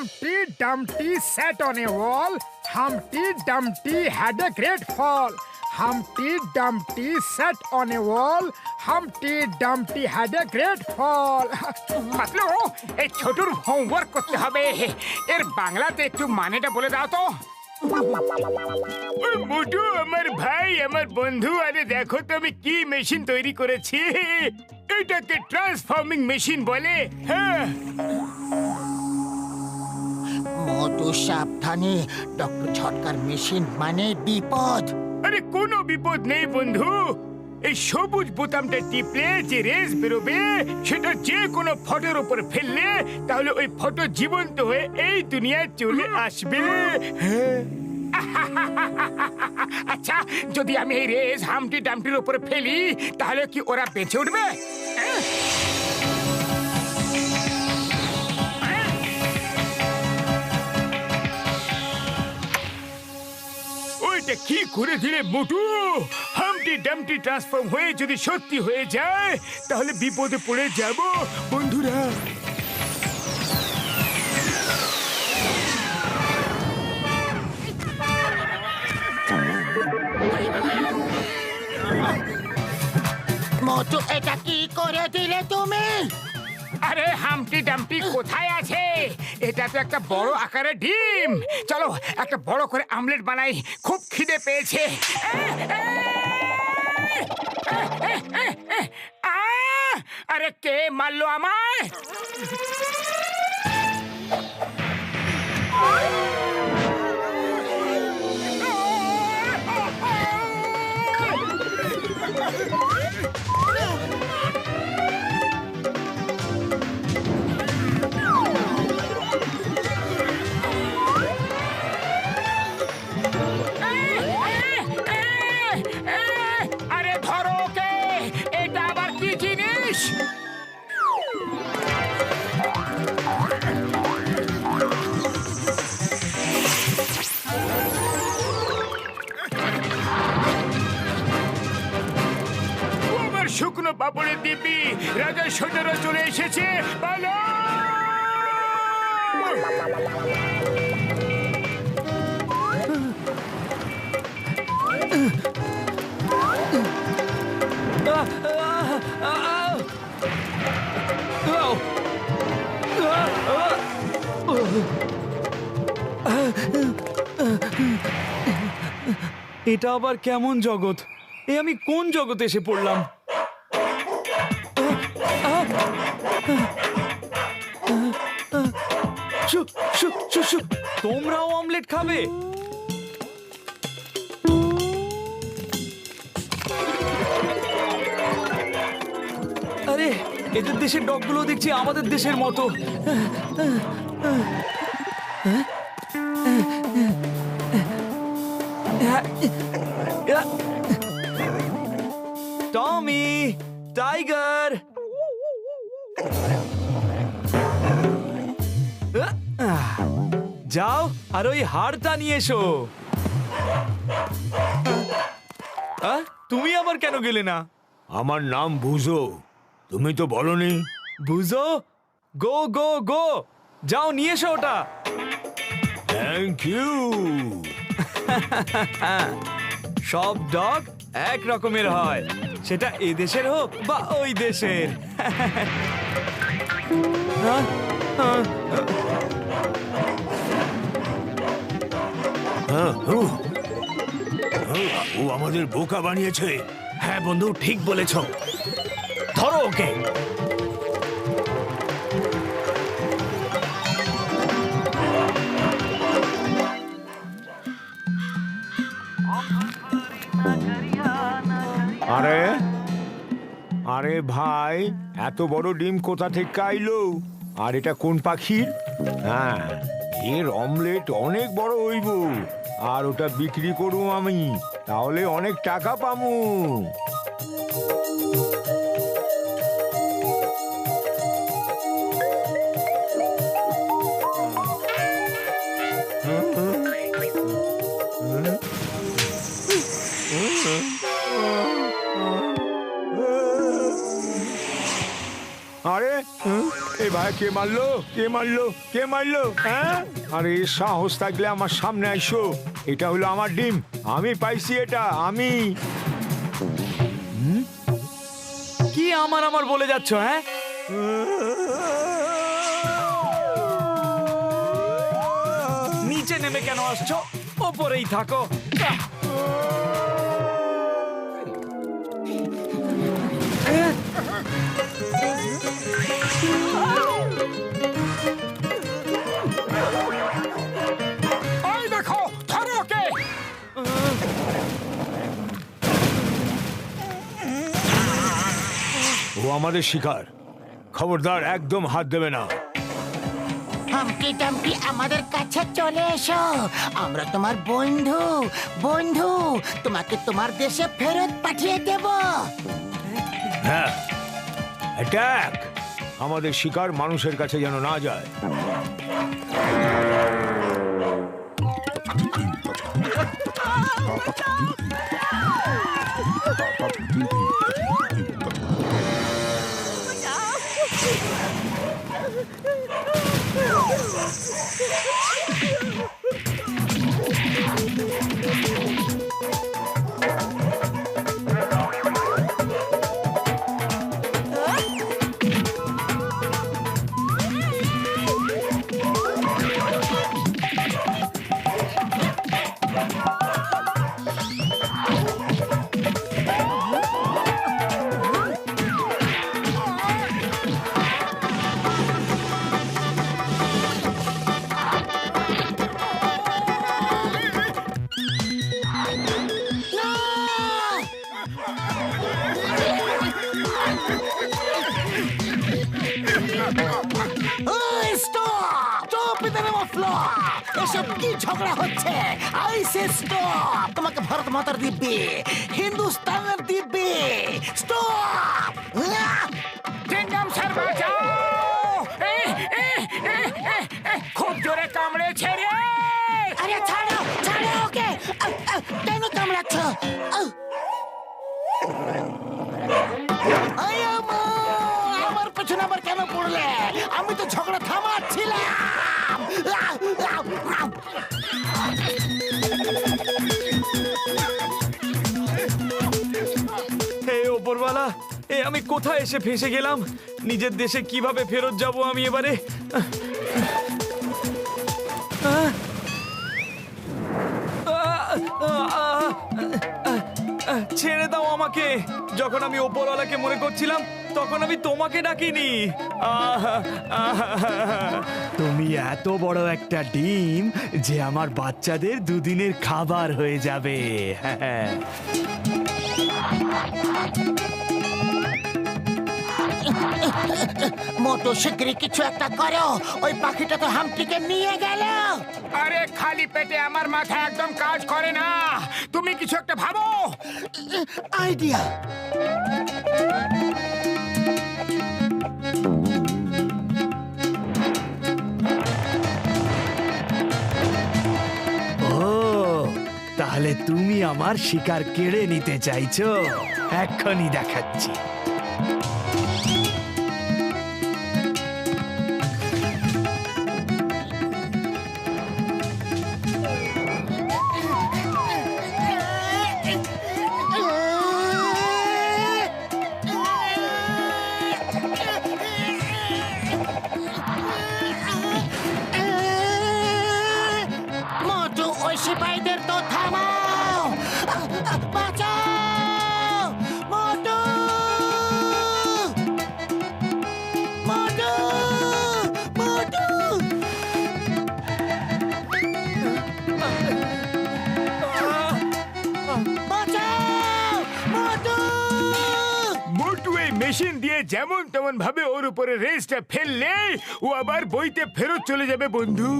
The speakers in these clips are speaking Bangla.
Humpty Dumpty sat on a wall. Humpty Dumpty had a great fall. Humpty Dumpty sat on a wall. Humpty Dumpty had a great fall. Patlu এই ছোটুর হোমওয়ার্ক করতে হবে এর বাংলাতে একটু মানেটা বলে দাও তো মোটু আমার ভাই আমার বন্ধু আরে দেখো তো আমি কি মেশিন তৈরি করেছি এটাকে ট্রান্সফর্মিং মেশিন বলে হ্যাঁ মোটু সাবধানে, ডক্টর ঝটকার মেশিন মানে বিপদ। আরে কোনো বিপদ নেই বন্ধু এই সবুজ বোতামটা টিপলে যে রেস বেরোবে সেটা যে কোনো ফটোর উপর ফেললে তাহলে ওই ফটো জীবন্ত হয়ে এই দুনিয়ায় চলে আসবে আচ্ছা যদি আমি এই রেস হামটি ডামটির উপর ফেলি তাহলে কি ওরা বেঁচে উঠবে ওইটা কি করে দিলে মোটু হামটি ডামটি ট্রান্সফর্ম হয়ে যদি সত্যি হয়ে যায় তাহলে বিপদে পড়ে যাব বন্ধুরা মোটু এটা কি করে দিলে তুমি? আরে হামটি ডামটি কোথায় আছে এটা তো একটা বড় আকারের ডিম চলো একটা বড় করে আমলেট বানাই খুব খিদে পেয়েছে আরে কে মারলো আমায় আরে ধরো কে এটা আবার কি জিনিস আমার শুকনো পাপড়ের দিব্যি রাজার সৈন্যরা চলে এসেছে পালাও এটা আবার কেমন জগৎ এ আমি কোন জগতে এসে পড়লাম তোমরাও অমলেট খাবে আরে এদের দেশের ডগগুলো দেখছি আমাদের দেশের মতো টমি টাইগার যাও আর ওই হাড়টা নিয়ে এসো তুমি আবার কেন গেলে না আমার নাম বুঝো তুমি তো বলনি বুঝো গো গো গো যাও নিয়ে এসো ওটা থ্যাংক ইউ সব ডগ এক রকমের হয় সেটা এই দেশের হোক বা ওই দেশের ও আমাদের বোকা বানিয়েছে হ্যাঁ বন্ধু ঠিক বলেছ ধরো ওকে আরে আরে ভাই এত বড় ডিম কোথা থেকে আইলো আর এটা কোন পাখির হ্যাঁ এর অমলেট অনেক বড় হইব আর ওটা বিক্রি করব আমি তাহলে অনেক টাকা পাবো আরে এই ভাই কে মারলো কে মারলো হ্যাঁ? আরে সাহস থাকলে আমার সামনে আইসো, এটা হলো আমার ডিম, আমি পাইছি এটা, আমি। কি আমার বলে যাচ্ছ? হ্যাঁ, নিচে নেমে কেন আসছো? ওপরেই থাকো। ওই দেখো, ধরো ওকে। ও আমাদের শিকার, খবরদার একদম হাত দেবে না। হাম্পটি ডাম্পটি আমাদের কাছে চলে এসো, আমরা তোমার বন্ধু। বন্ধু, তোমাকে তোমার দেশে ফেরত পাঠিয়ে দেব। হ্যাঁ, অ্যাটাক! আমাদের শিকার মানুষের কাছে যেন না যায়। এসব কি ঝগড়া হচ্ছে? আইসে স্টপ! তোমাকে ভারত মাতার দিব্যি, হিন্দুস্তানের দিব্যি, স্টপ! কিংডম স্যার বাঁচাও! খুব জোরে কামড়েছে রে। আরে ছাড়ো, ছাড়ো ওকে! কেন কামড়াচ্ছ? আমার পেছনে আবার কেন পড়লে? আমি তো ঝগড়া থামাচ্ছিলাম। হে ওপরওয়ালা, আমি কোথায় এসে ফেঁসে গেলাম? নিজের দেশে কিভাবে ফেরত যাব আমি এবারে? ছেড়ে দাও আমাকে। যখন আমি ওপরওয়ালাকে মনে করছিলাম তখন আমি তোমাকে ডাকিনি। তুমি এত বড় একটা ডিম যে আমার বাচ্চাদের দুদিনের খাবার হয়ে যাবে। মোটু শিগগিরই কিছু একটা করো, ওই পাখিটা তো হাম্পটিকে নিয়ে গেল। আরে খালি পেটে আমার মাথা একদম কাজ করে না, তুমি কিছু একটা ভাবো। আইডিয়া! ও, তাহলে তুমি আমার শিকার কেড়ে নিতে চাইছো? এক্ষুনি দেখাচ্ছি। মোটু, ওই সিপাহীদের তো থামাও! বাঁচাও! মোটু! মোটু! মোটু! বাঁচাও! মোটু! মোটু এই মেশিন দিয়ে যেমন তেমন ভাবে ওর উপরে রেসটা ফেললে ও আবার বইতে ফেরত চলে যাবে বন্ধু।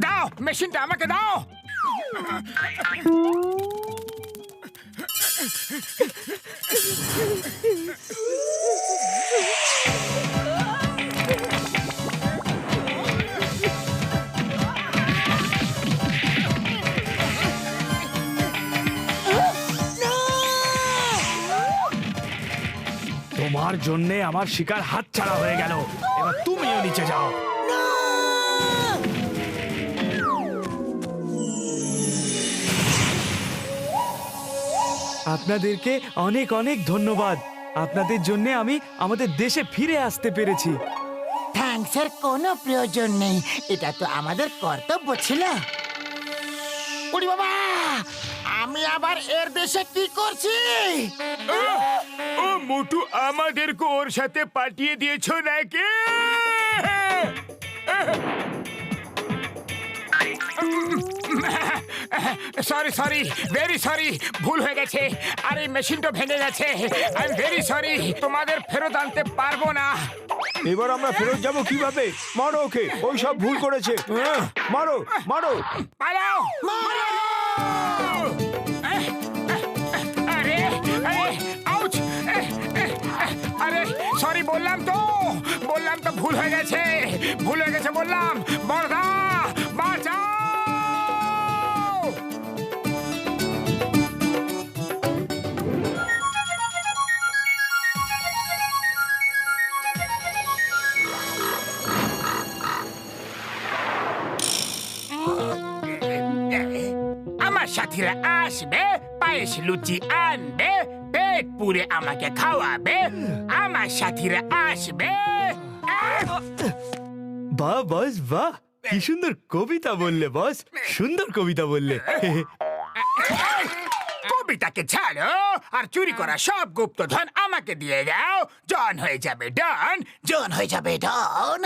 দাও মেশিনটা, আমাকে দাও। না! তোমার তোমার জন্যে আমার শিকার হাতছাড়া হয়ে গেল। এবার তুমিও নিচে যাও। আপনাদেরকে অনেক অনেক ধন্যবাদ। আপনাদের জন্য আমি আমাদের দেশে ফিরে আসতে পেরেছি। থ্যাঙ্কসের কোনো প্রয়োজন নেই, এটা তো আমাদের কর্তব্য ছিল। ওরে বাবা, আমি আবার এর দেশে কি করছি? ও মোটু, আমাদেরকে ওর সাথে পাঠিয়ে দিয়েছো নাকি? সরি সরি, ভেরি সরি, ভুল হয়ে গেছে। আর এই মেশিনটা ভেঙে গেছে। আই এম ভেরি সরি, তোমাদের ফেরত আনতে পারবো না। এবার আমরা ফেরত যাব কিভাবে? মারো ওকে, ওই সব ভুল করেছে। মারো মারো। পালাও! আরে আরে, আউচ! আরে সরি, বললাম তো ভুল হয়ে গেছে, বললাম। বড়দা, বাঁচাও! আমার সাথীরা আসবে, পায়েস লুচি আনবে, পেট পুরে আমাকে খাওয়াবে। আমার সাথীরা আসবে। বাহ বস, বাহ! কি সুন্দর কবিতা বললে বস, সুন্দর কবিতা বললে। কবিতাকে ছাড়ো আর চুরি করা সব গুপ্তধন আমাকে দিয়ে দাও। জন হয়ে যাবে ডন। জন হয়ে যাবে ডন।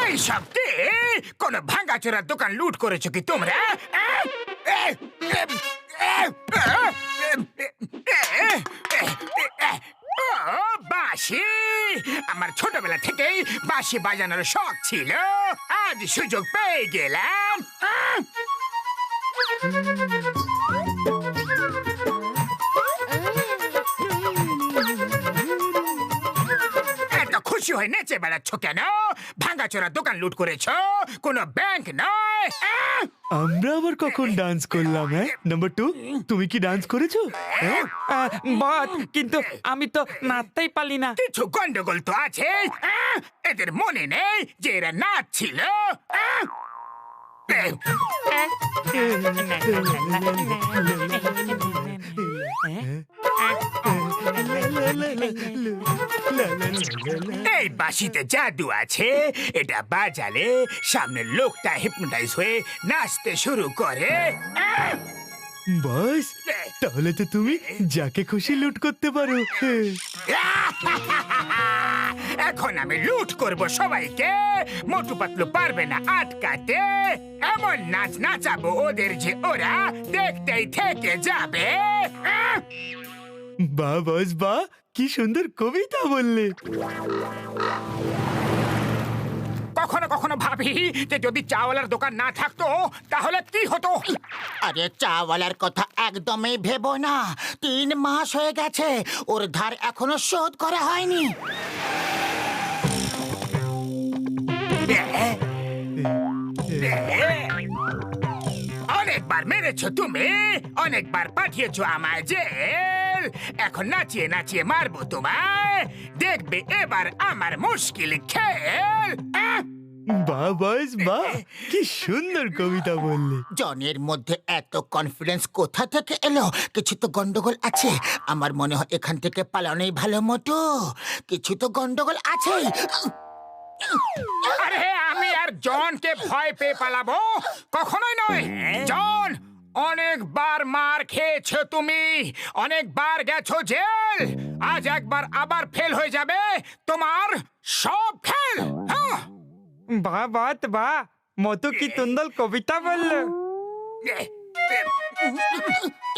এই শক্তি, কোন ভাঙাচোরার দোকান লুট করেছো কি তোমরা? বাঁশি! আমার ছোটবেলা থেকেই বাঁশি বাজানোর শখ ছিল, আজ সুযোগ পেয়ে গেলাম। এত খুশি হয়ে নেচে বেড়াচ্ছ কেন? ভাঙাচোরা দোকান লুট করেছো, কোনো ব্যাংক নয়। আমরা আবার কখন ডান্স করলাম? হ্যাঁ নাম্বার 2, তুমি কি ডান্স করেছো? বাট কিন্তু আমি তো নাচতেই পারি না। কিছু গন্ডগোল তো আছে। এদের মনে নেই যে এরা নাচছিল। এই বাঁশিতে জাদু আছে, এটা বাজালে সামনের লোকটা হিপনোটাইজ হয়ে নাচতে শুরু করে। বস, তাহলে তো তুমি যাকে খুশি লুট করতে পারো। এখন আমি লুট করব সবাইকে। মোটু পাতলু পারবে না আটকাতে। এমন নাচ নাচাবো ওদের যে ওরা দেখতেই থেকে যাবে। বাহ বস, বাহ! কি সুন্দর কবিতা বললে। কখনো কখনো ভাবি যে যদি চাওয়ালার দোকান না থাকতো তাহলে কি হতো। আরে চাওয়ালার কথা একদমই ভেবো না। 3 মাস হয়ে গেছে, ওর ধার এখনো শোধ করা হয়নি। অনেকবার মেরেছো তুমি, অনেকবার পাঠিয়েছো আমায় জেল। এখন নাচিয়ে নাচিয়ে মারবো তোমায়। দেখবে এবার আমার মুশকিল খেল। বাহ বস, বাহ! কি সুন্দর কবিতা বললে। জনের মধ্যে এত কনফিডেন্স কোথা থেকে এলো? কিছু তো গন্ডগোল আছে। আমার মনে হয় এখান থেকে পালানোই ভালো। মোটু, কিছু তো গন্ডগোল আছেই। আরে আমি আর জনকে ভয় পেয়ে পালাবো? কখনোই নয়। জন, অনেকবার মার খেয়েছো তুমি, অনেকবার গেছো জেল। আজ একবার আবার ফেল হয়ে যাবে তোমার সব খেল। বাহ বাত বাহ, মতো কি সুন্দর কবিতা বললো।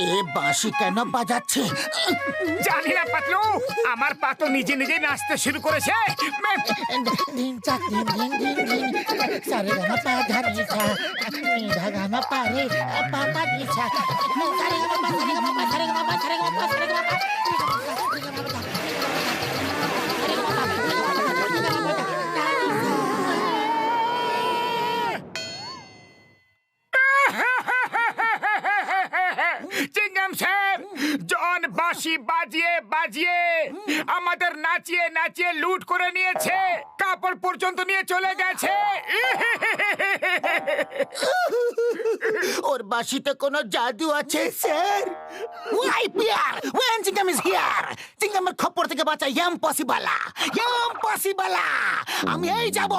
এ বাঁশি কেন বাজাচ্ছে? জানি না পাতলু, আমার পা তো নিজে নিজে নাচতে শুরু করেছে। ধিন চাক ধিন ধিন ধিন ধিন, সারে গামা পা ধা নি সা, নি ধা গামা পা রে পা পা নি সা, সারে গামা পা সারে গামা পা সারে গামা পা সারে গামা পা সারে গামা পা। বাঁশি বাজিয়ে বাজিয়ে আমাদের নাচিয়ে নাচিয়ে লুট করে নিয়েছে, কাপড় পর্যন্ত নিয়ে চলে গেছে। ওর বাঁশিতে কোনো জাদু আছে sir? Why fear when chewing gum is here, চিংগামের খপ্পর থেকে বাঁচা ইম্পসিবল, ইম্পসিবল। আমি এই যাব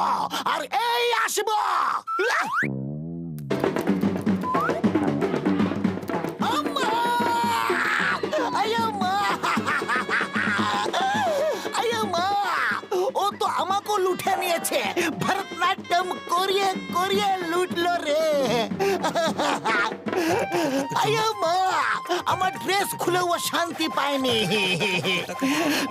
আর এই আসব। আম্মা! আয়াম্মা! আয়াম্মা! ও তো আমাকে লুটে নিয়েছে, ভরতনাট্যম করিয়ে করিয়ে লুটলো রে। আয়াম্মা! আমার ড্রেস খুলে ও শান্তি পায়নি,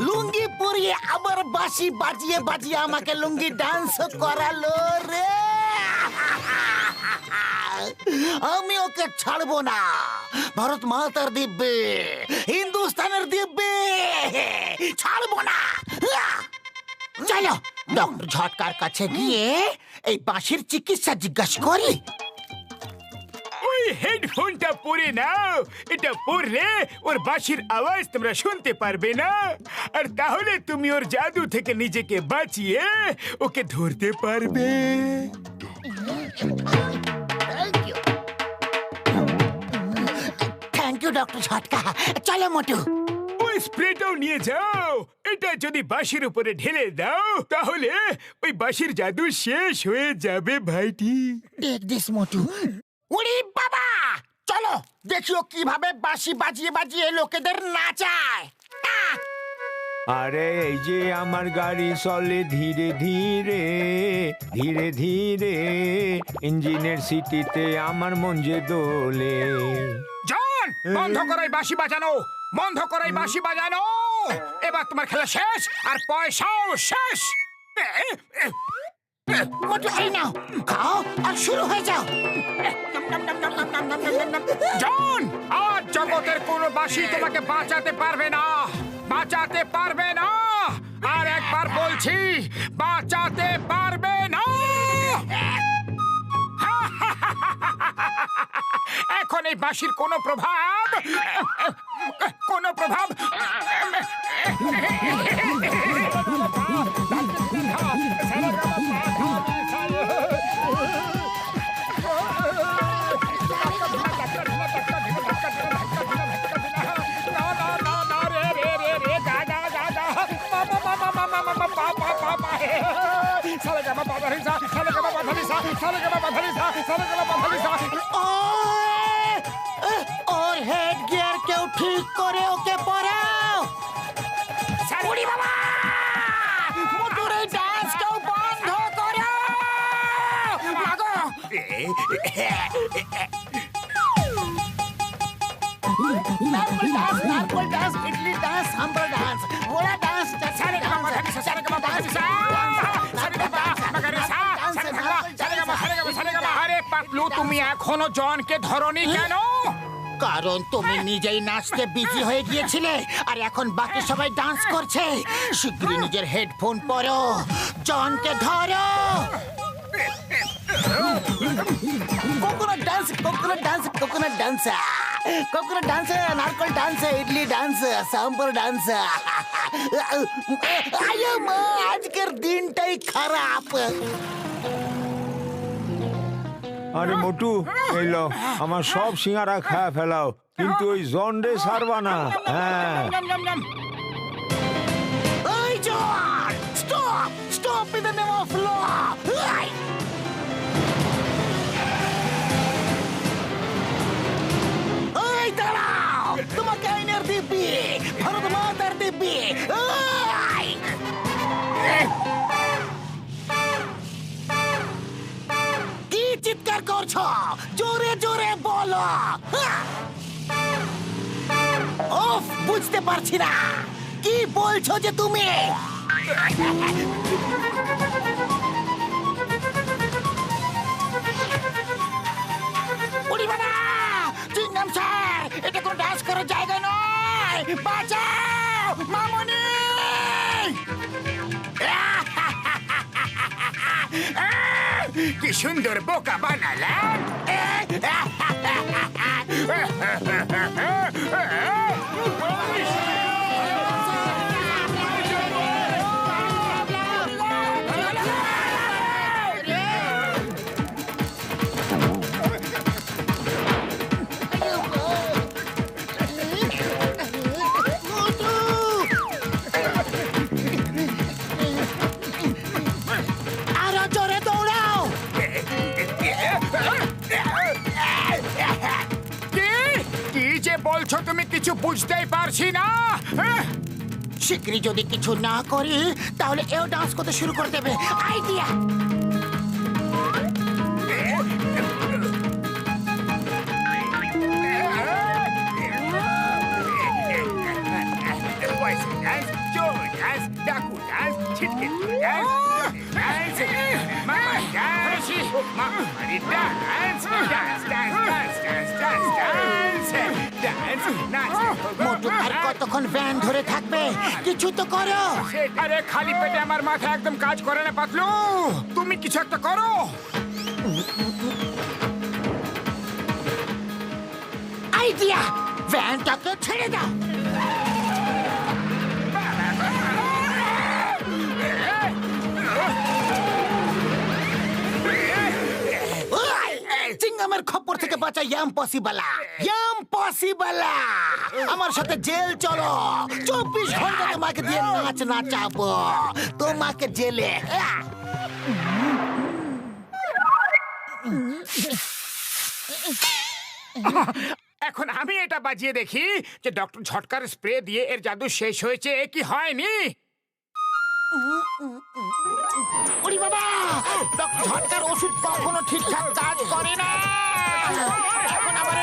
লুঙ্গি পরিয়ে আবার বাঁশি বাজিয়ে বাজিয়ে আমাকে লুঙ্গি ডান্স করালো রে। আমি ওকে ছাড়বো না। ভারত মাতার দিব্যে, হিন্দুস্তানের দিব্যে ছাড়বো না। চলো ডক্টর ঝটকার কাছে গিয়ে এই বাঁশির চিকিৎসা জিজ্ঞাসা করি। ওই হেডফোনটা পরে নাও, এটা পরলে ওর বাঁশির আওয়াজ তোমরা শুনতে পারবে না, আর তাহলে তুমি ওর জাদু থেকে নিজেকে বাঁচিয়ে ওকে ধরতে পারবে। থ্যাংক ইউ ডক্টর ঝটকা। চলো মোটু। ওই স্প্রেটাও নিয়ে যাও, এটা যদি বাঁশির উপরে ঢেলে দাও তাহলে ওই বাঁশির জাদু শেষ হয়ে যাবে ভাইটি। টেক দিস মোটু। উড়ি বাবা, চলো দেখিও কিভাবে বাঁশি বাজিয়ে বাজিয়ে লোকেদের নাচায়। আরে এই যে আমার গাড়ি চলে ধীরে ধীরে ধীরে ধীরে, ইঞ্জিনের সিটিতে আমার মন যে দোলে। জন, বন্ধ করো এই বাঁশি বাজানো, বন্ধ করো এই বাঁশি বাজানো। এবার তোমার খেলা শেষ আর পয়সাও শেষ। মোটু এই নাও, খাও আর শুরু হয়ে যাও। জন, আজ জগতের কোনো বাঁশি তোমাকে বাঁচাতে পারবে না, বাঁচাতে পারবে না। আর একবার বলছি, বাঁচাতে পারবে না। এখন এই বাঁশির কোনো প্রভাব ওর হেড গিয়ার কেউ ঠিক করে ওকে পরাও। উড়ি বাবা, মোটুর এই ডান্স কেউ বন্ধ করো। লাগো। নারকোল ডান্স, নারকোল dance, idli dance, sambar dance, ওরা ডান্স, সারে গামা সারে গামা ডান্স। আরে পাতলু, তুমি এখনো জনকে ধরনি কেন? কারণ তুমি নিজেই নাচতে বিজি হয়ে গিয়েছিলে আর এখন বাকি সবাই ডান্স করছে। শীঘ্রই নিজের হেডফোন পরো, জনকে ধরো। Coconut dance, coconut dance, coconut dance, coconut dance, নারকল dance, idli dance, sambar dance. আয় মা, আজকের দিনটাই খারাপ। আরে মোটু, এলো আমার সব সিঙ্গারা খায় ফেলাও, কিন্তু ওই জন্ডে সারবা না। হ্যাঁ, ওই John, stop, stop in the name of law. ওই দাঁড়াও, তোমাকে আইনের দিব্যি, ভারত মাতার দিব্যি। কি চিৎকার করছো? জোরে জোরে বলো। ওফ, বুঝতে পারছি না কি বলছো যে তুমি। উড়িবা না, চিংগাম স্যার, এটা কোনো ডান্স করার জায়গা নয়। বাঁচাও মামনি। কি সুন্দর বোকা বানালাম। যে বলছো তুমি কিছু বুঝতেই পারছি না। হ্যাঁ? শিগগিরই যদি কিছু না করি তাহলে এও ডান্স করতে শুরু করে দেবে। আইডিয়া! পয়সা ডান্স, চোর ডান্স, ডাকু ডান্স, ছিটকে ডান্স, ডান্স, মামা ডান্স, মামারি dance, dance, dance, dance, dance, dance, dance, dance, নাচ। মোটু আর কতক্ষণ ভ্যান ধরে থাকবে? কিছু তো করো। আরে খালি পেটে আমার মাথা একদম কাজ করে না পাতলু। তুমি কিছু একটা করো। আইডিয়া! ভ্যানটাকে ছেড়ে দাও। চিংগামের খপ্পর থেকে বাঁচা ইম্পসিবল। আমার সাথে জেল চলো। 24 ঘন্টা তোমাকে দিয়ে নাচ নাচাবো। তোমাকে জেলে। এখন আমি এটা বাজিয়ে দেখি যে ডক্টর ঝটকার স্প্রে দিয়ে এর জাদু শেষ হয়েছে কি হয়নি। ওরে বাবা! ডক্টর ঝটকার ওষুধ কখনো ঠিকঠাক কাজ করে না। এখন আবার